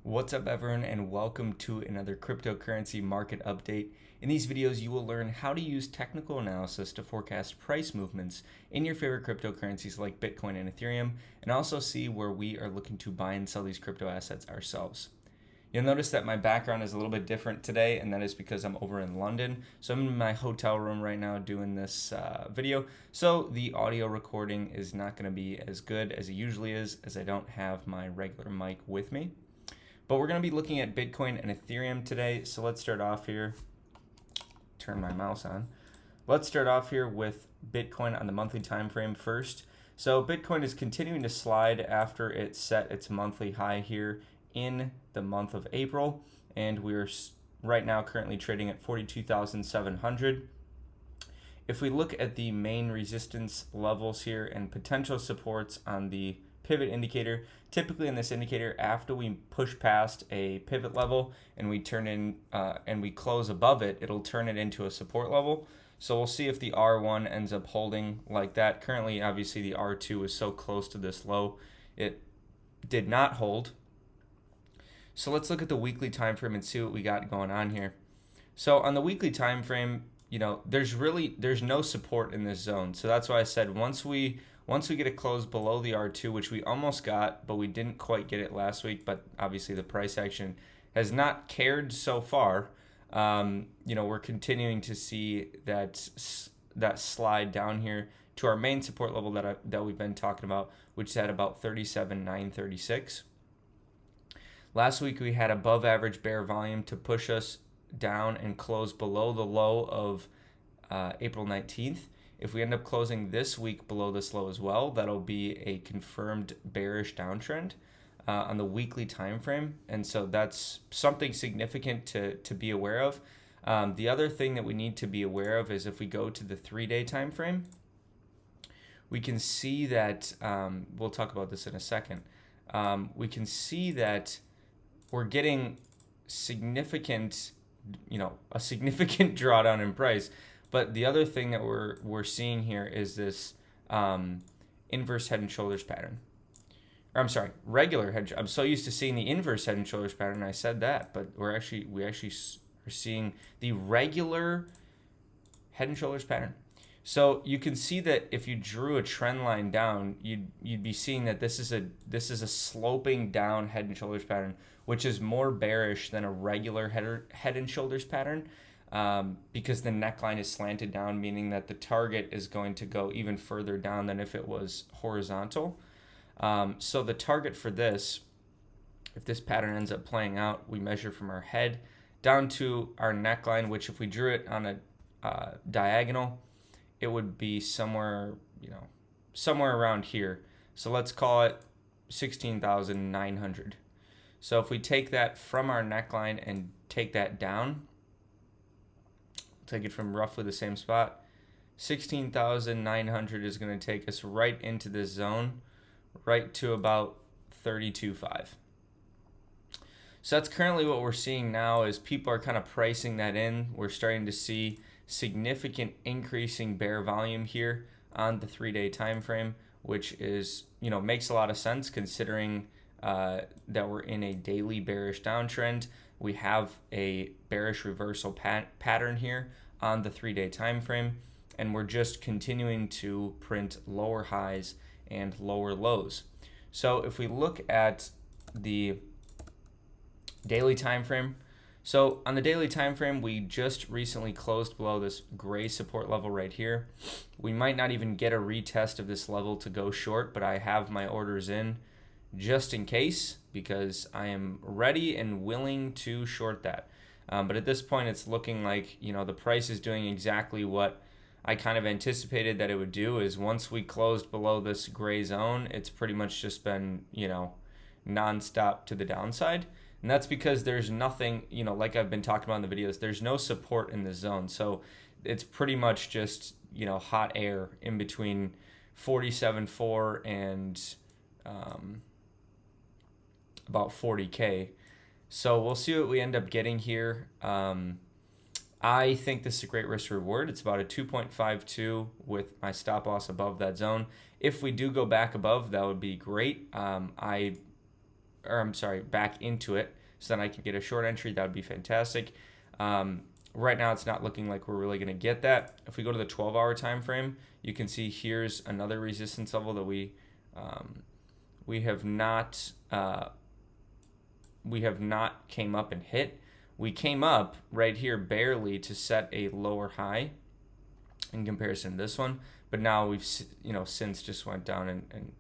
What's up everyone, and welcome to another cryptocurrency market update. In these videos you will learn how to use technical analysis to forecast price movements in your favorite cryptocurrencies like Bitcoin and Ethereum, and also see where we are looking to buy and sell these crypto assets ourselves. You'll notice that my background is a little bit different today, and that is because I'm over in London. So I'm in my hotel room right now doing this video, so the audio recording is not going to be as good as it usually is, as I don't have my regular mic with me. But we're going to be looking at Bitcoin and Ethereum today. So let's start off here. Turn my mouse on. Let's start off here with Bitcoin on the monthly time frame first. So Bitcoin is continuing to slide after it set its monthly high here in the month of April. And we're right now currently trading at 42,700. If we look at the main resistance levels here and potential supports on the pivot indicator, typically in this indicator, after we push past a pivot level and we turn in and we close above it, it'll turn it into a support level. So we'll see if the R1 ends up holding like that. Currently, obviously, the R2 is so close to this low, it did not hold. So let's look at the weekly time frame and see what we got going on here. So on the weekly time frame, there's no support in this zone. So that's why I said once we get it closed below the R2, which we almost got, but we didn't quite get it last week, but obviously the price action has not cared so far. We're continuing to see that slide down here to our main support level that we've been talking about, which is at about 37,936. Last week we had above average bear volume to push us down and close below the low of April 19th. If we end up closing this week below this low as well, that'll be a confirmed bearish downtrend on the weekly time frame. And so that's something significant to be aware of. The other thing that we need to be aware of is if we go to the 3-day time frame, we can see that, we'll talk about this in a second, we can see that we're getting a significant drawdown in price. But the other thing that we're seeing here is this inverse head and shoulders pattern. Or I'm sorry, regular head. I'm so used to seeing the inverse head and shoulders pattern. I said that, but we actually are seeing the regular head and shoulders pattern. So you can see that if you drew a trend line down, you'd be seeing that this is a sloping down head and shoulders pattern, which is more bearish than a regular head and shoulders pattern. Because the neckline is slanted down, meaning that the target is going to go even further down than if it was horizontal. So the target for this, if this pattern ends up playing out, we measure from our head down to our neckline, which if we drew it on a diagonal, it would be somewhere around here. So let's call it 16,900. So if we take that from our neckline and take that down, take it from roughly the same spot, 16,900 is going to take us right into this zone, right to about 32.5. So that's currently what we're seeing now, is people are kind of pricing that in. We're starting to see significant increasing bear volume here on the 3-day time frame, which is, makes a lot of sense considering that we're in a daily bearish downtrend. We have a bearish reversal pattern here on the 3-day time frame, and we're just continuing to print lower highs and lower lows. So if we look at the daily time frame, so on the daily time frame, we just recently closed below this gray support level right here. We might not even get a retest of this level to go short, but I have my orders in just in case, because I am ready and willing to short that. But at this point, it's looking like, the price is doing exactly what I kind of anticipated that it would do. Is once we closed below this gray zone, it's pretty much just been, nonstop to the downside. And that's because there's nothing, like I've been talking about in the videos, there's no support in this zone. So it's pretty much just, hot air in between 47.4 and about 40K. So we'll see what we end up getting here. I think this is a great risk reward. It's about a 2.52 with my stop loss above that zone. If we do go back above, that would be great. or I'm sorry, back into it, so then I can get a short entry. That would be fantastic. Right now, it's not looking like we're really going to get that. If we go to the 12-hour time frame, you can see here's another resistance level that we have not came up and hit. We came up right here barely to set a lower high in comparison to this one, but now we've since just went down and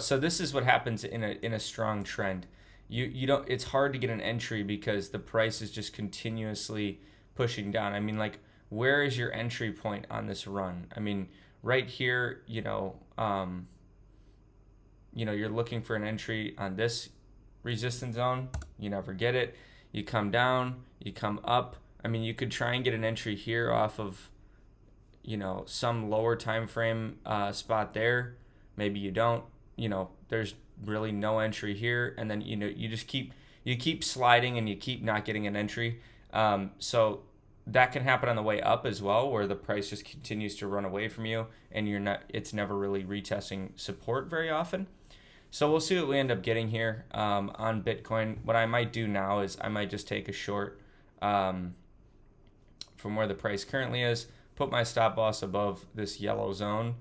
so this is what happens in a strong trend. You don't, it's hard to get an entry because the price is just continuously pushing down. I mean, like, where is your entry point on this run? I mean, right here, you're looking for an entry on this resistance zone. You never get it. You come down, you come up. I mean, you could try and get an entry here off of, some lower time frame spot there. Maybe you don't. There's really no entry here, and then you keep sliding and you keep not getting an entry. So that can happen on the way up as well, where the price just continues to run away from you, and it's never really retesting support very often. So we'll see what we end up getting here on Bitcoin. What I might do now is I might just take a short from where the price currently is, put my stop loss above this yellow zone,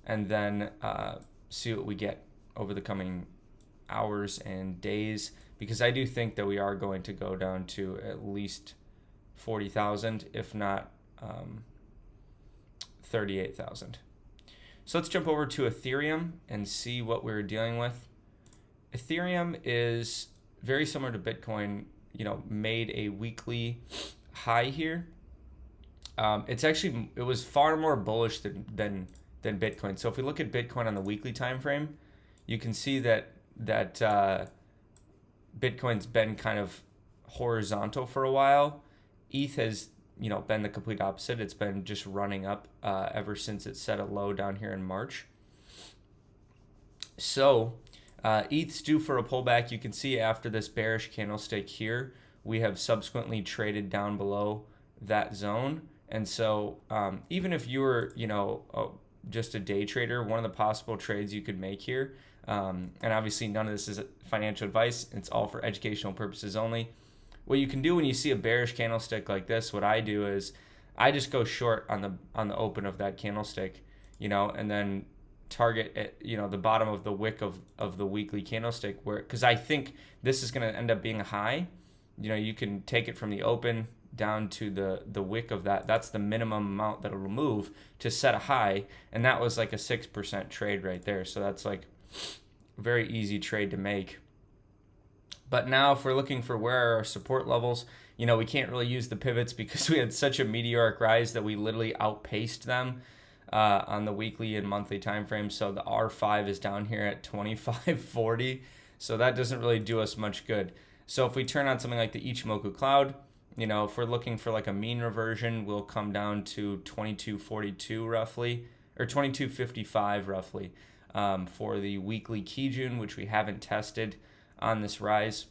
and then see what we get over the coming hours and days, because I do think that we are going to go down to at least 40,000, if not 38,000. So let's jump over to Ethereum and see what we're dealing with. Ethereum is very similar to Bitcoin, made a weekly high here. It was far more bullish than Bitcoin. So if we look at Bitcoin on the weekly time frame, you can see that Bitcoin's been kind of horizontal for a while. ETH has been the complete opposite. It's been just running up ever since it set a low down here in March. So ETH's due for a pullback. You can see after this bearish candlestick here, we have subsequently traded down below that zone. And so even if you were just a day trader, one of the possible trades you could make here, and obviously none of this is financial advice, it's all for educational purposes only. What you can do when you see a bearish candlestick like this, what I do is I just go short on the open of that candlestick, and then target at, the bottom of the wick of the weekly candlestick, because I think this is going to end up being a high. You can take it from the open down to the wick of that. That's the minimum amount that it'll move to set a high, and that was like a 6% trade right there. So that's like a very easy trade to make. But now if we're looking for where are our support levels, we can't really use the pivots because we had such a meteoric rise that we literally outpaced them on the weekly and monthly time frame. So the R5 is down here at 2540. So that doesn't really do us much good. So if we turn on something like the Ichimoku Cloud, if we're looking for like a mean reversion, we'll come down to 2242 roughly, or 2255 roughly for the weekly Kijun, which we haven't tested on this rise.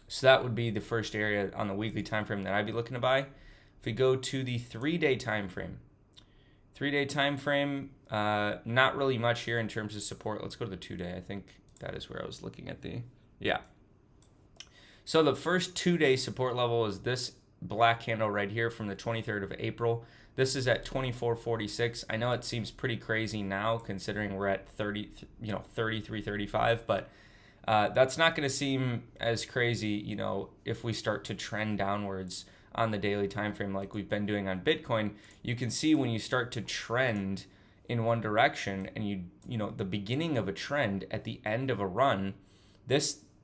So that would be the first area on the weekly time frame that I'd be looking to buy. If we go to the 3-day time frame, not really much here in terms of support. Let's go to the 2-day. I think that is where I was looking at So the first 2-day support level is this black candle right here from the 23rd of April. This is at 2446. I know it seems pretty crazy now considering we're at 33.35, but that's not going to seem as crazy, if we start to trend downwards on the daily time frame like we've been doing on Bitcoin. You can see when you start to trend in one direction and the beginning of a trend at the end of a run,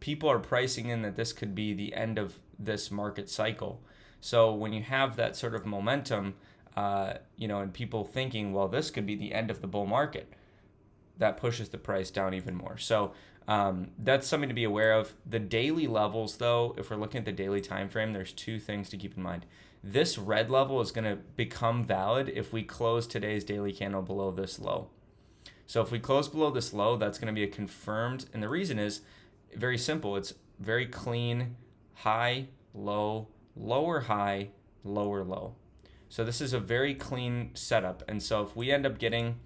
people are pricing in that this could be the end of this market cycle. So when you have that sort of momentum, and people thinking, well, this could be the end of the bull market, that pushes the price down even more. So that's something to be aware of. The daily levels, though, if we're looking at the daily time frame, there's two things to keep in mind. This red level is going to become valid if we close today's daily candle below this low. So if we close below this low, that's going to be a confirmed, and the reason is very simple. It's very clean, high, low, lower high, lower low. So this is a very clean setup. And so if we end up getting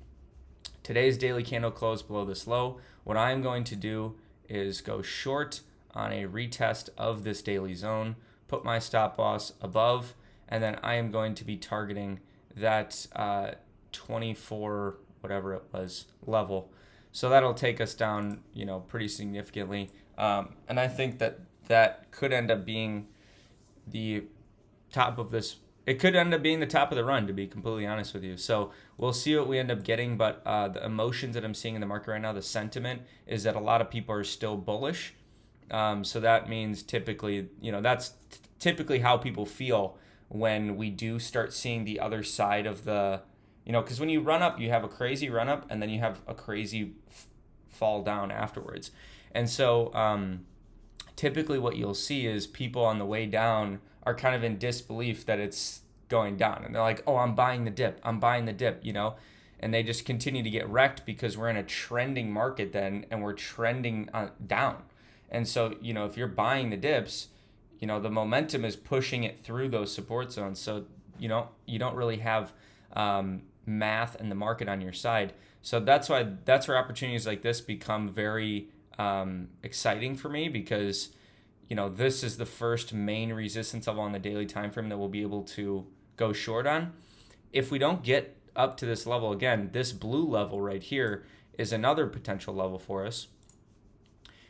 today's daily candle close below this low, what I'm going to do is go short on a retest of this daily zone, put my stop loss above, and then I am going to be targeting that 24 whatever it was level. So that'll take us down, pretty significantly. And I think that could end up being the top of this. It could end up being the top of the run, to be completely honest with you. So we'll see what we end up getting. But the emotions that I'm seeing in the market right now, the sentiment is that a lot of people are still bullish. So that means typically, that's typically how people feel when we do start seeing the other side of the, because when you run up, you have a crazy run up and then you have a crazy fall down afterwards. And so typically what you'll see is people on the way down are kind of in disbelief that it's going down. And they're like, oh, I'm buying the dip, and they just continue to get wrecked because we're in a trending market then, and we're trending down. And so, if you're buying the dips, the momentum is pushing it through those support zones. So, you don't really have math and the market on your side. So that's where opportunities like this become very exciting for me, because this is the first main resistance level on the daily time frame that we'll be able to go short on. If we don't get up to this level again, this blue level right here is another potential level for us.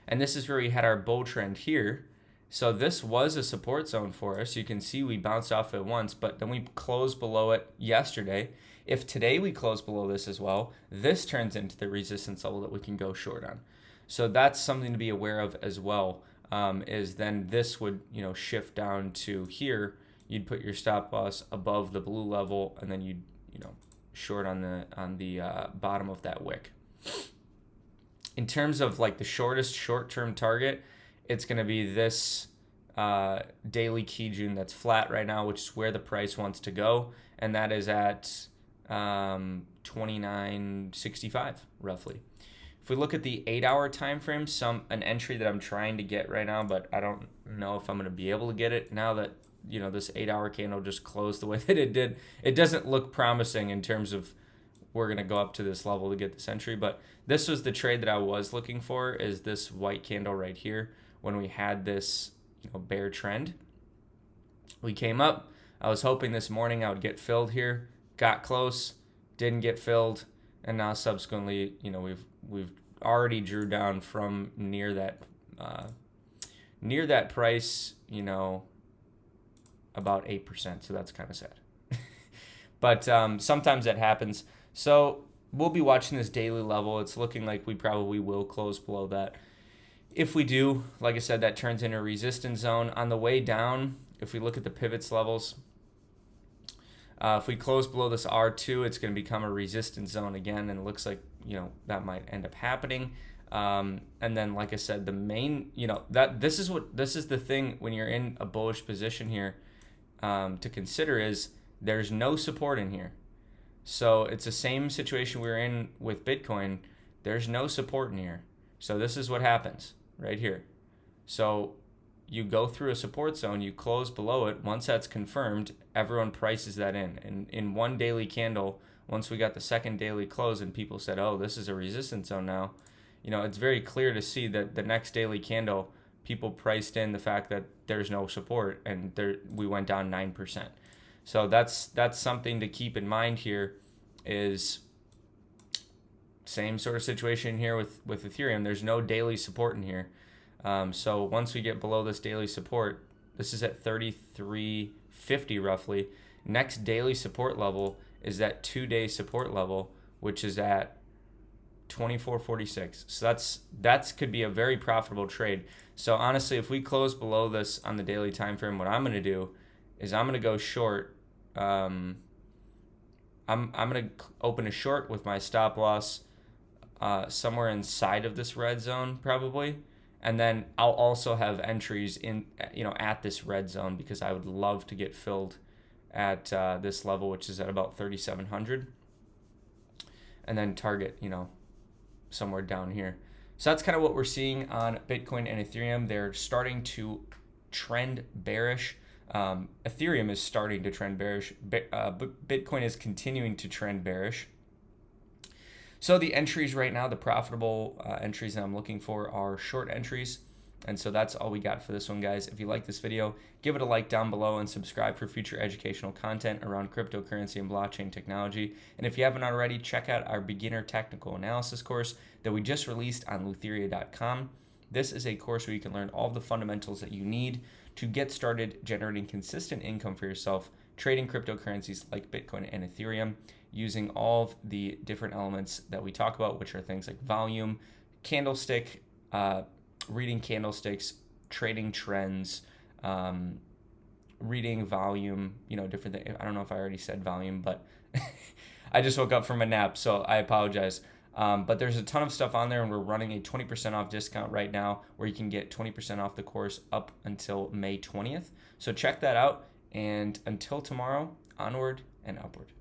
And this is where we had our bull trend here. So this was a support zone for us. You can see we bounced off it once, but then we closed below it yesterday. If today we close below this as well, this turns into the resistance level that we can go short on. So that's something to be aware of as well. Is then this would shift down to here. You'd put your stop loss above the blue level, and then you'd short on the bottom of that wick. In terms of like the shortest short-term target, it's going to be this daily key June that's flat right now, which is where the price wants to go, and that is at 29.65 roughly. If we look at the 8-hour time frame, an entry that I'm trying to get right now, but I don't know if I'm going to be able to get it now that this 8-hour candle just closed the way that it did. It doesn't look promising in terms of we're going to go up to this level to get this entry, but this was the trade that I was looking for, is this white candle right here. When we had this bear trend, we came up. I was hoping this morning I would get filled here, got close, didn't get filled, and now subsequently we've already drew down from near that price, about 8%. So that's kind of sad. But sometimes that happens. So we'll be watching this daily level. It's looking like we probably will close below that. If we do, like I said, that turns into a resistance zone. On the way down, if we look at the pivots levels, if we close below this R2, it's going to become a resistance zone again, and it looks like that might end up happening. And then, like I said, the main, this is the thing when you're in a bullish position here to consider is there's no support in here. So it's the same situation we were in with Bitcoin. There's no support in here. So this is what happens right here. So you go through a support zone, you close below it. Once that's confirmed, everyone prices that in. And in one daily candle, once we got the second daily close and people said, oh, this is a resistance zone now, it's very clear to see that the next daily candle, people priced in the fact that there's no support, and we went down 9%. So that's something to keep in mind here. Is same sort of situation here with Ethereum. There's no daily support in here. So once we get below this daily support, this is at 33.50 roughly. Next daily support level is that 2-day support level, which is at 24.46. So that's could be a very profitable trade. So honestly, if we close below this on the daily time frame, what I'm going to do is I'm going to go short. I'm going to open a short with my stop loss somewhere inside of this red zone probably, and then I'll also have entries in at this red zone, because I would love to get filled at this level, which is at about 3,700, and then target somewhere down here. So that's kind of what we're seeing on Bitcoin and Ethereum. They're starting to trend bearish. Ethereum is starting to trend bearish. Bitcoin is continuing to trend bearish. So the entries right now, the profitable entries that I'm looking for are short entries. And so that's all we got for this one, guys. If you like this video, give it a like down below and subscribe for future educational content around cryptocurrency and blockchain technology. And if you haven't already, check out our beginner technical analysis course that we just released on Leutheria.com. This is a course where you can learn all the fundamentals that you need to get started generating consistent income for yourself, trading cryptocurrencies like Bitcoin and Ethereum, using all of the different elements that we talk about, which are things like volume, candlestick, reading candlesticks, trading trends, reading volume, different things. I don't know if I already said volume, but I just woke up from a nap, so I apologize. But there's a ton of stuff on there, and we're running a 20% off discount right now where you can get 20% off the course up until May 20th. So check that out, and until tomorrow, onward and upward.